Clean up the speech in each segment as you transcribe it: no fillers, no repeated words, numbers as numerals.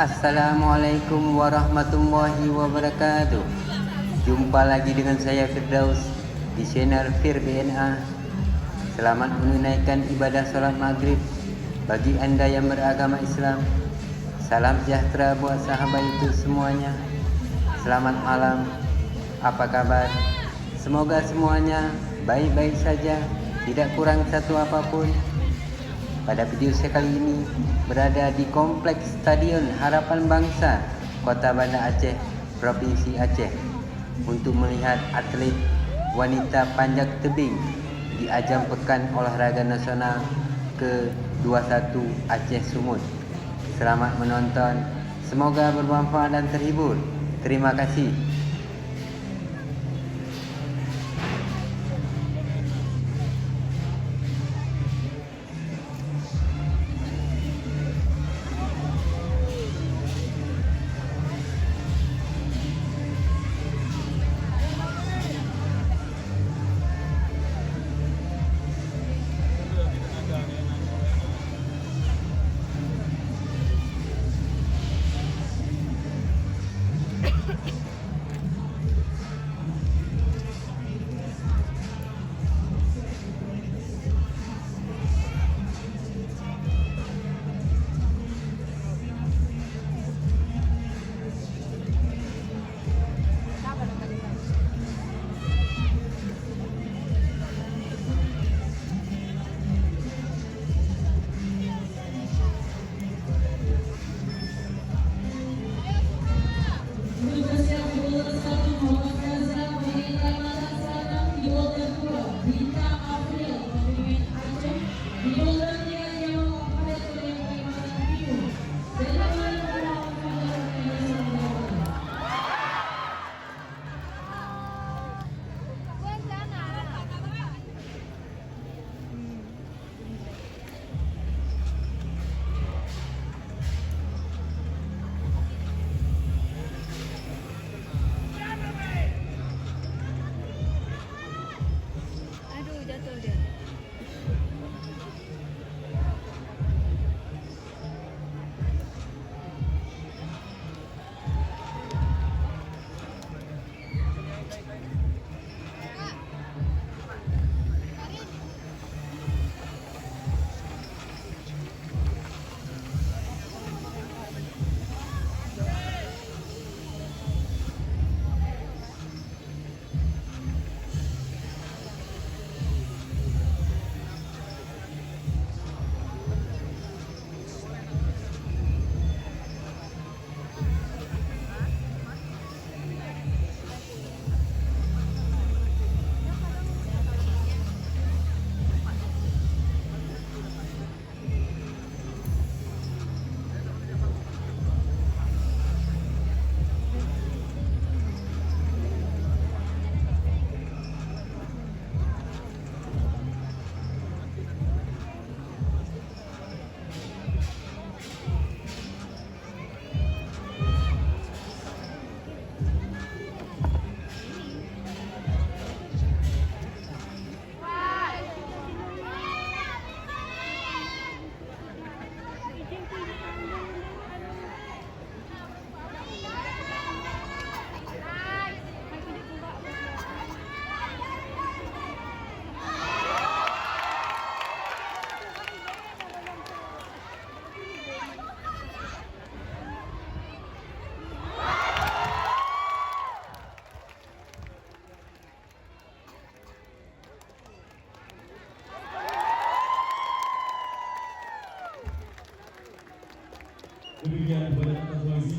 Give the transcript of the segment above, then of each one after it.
Assalamualaikum warahmatullahi wabarakatuh. Jumpa lagi dengan saya Firdaus di channel Fir BNA. Selamat menunaikan ibadah salat maghrib bagi anda yang beragama Islam. Salam sejahtera buat sahabat itu semuanya. Selamat malam. Apa kabar? Semoga semuanya baik-baik saja, tidak kurang satu apapun. Pada video saya kali ini berada di Kompleks Stadion Harapan Bangsa, Kota Banda Aceh, Provinsi Aceh, untuk melihat atlet wanita panjat tebing di ajang Pekan Olahraga Nasional ke-21 Aceh Sumut. Selamat menonton, semoga bermanfaat dan terhibur. Terima kasih. Demikian kepada atas lagi.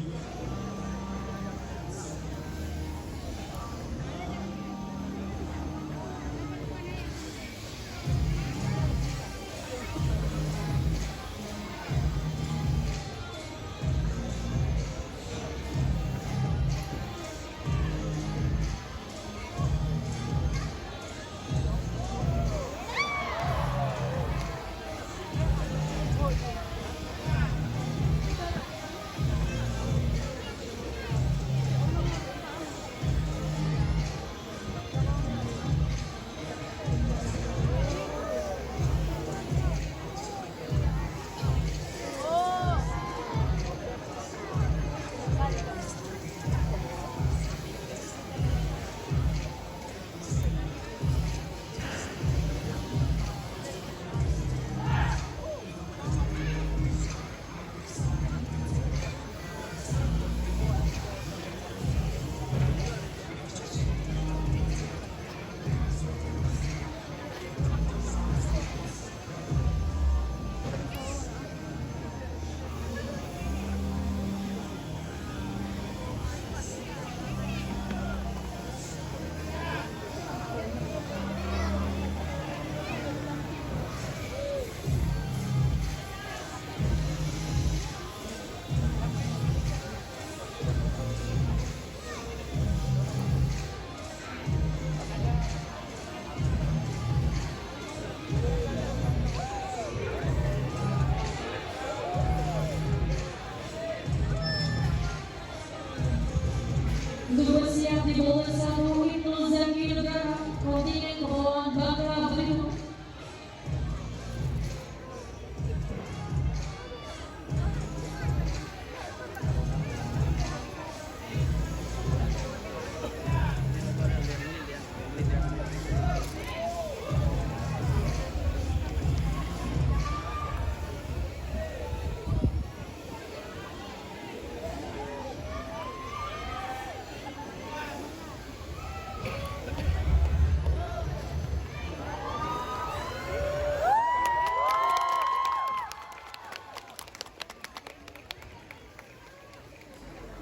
Bawah Satu Ibnu Zaki Negara, kontingen Kepulauan Bangka Belitung.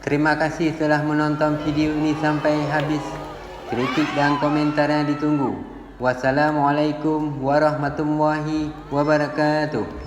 Terima kasih telah menonton video ini sampai habis. Kritik dan komentarnya ditunggu. Wassalamualaikum warahmatullahi wabarakatuh.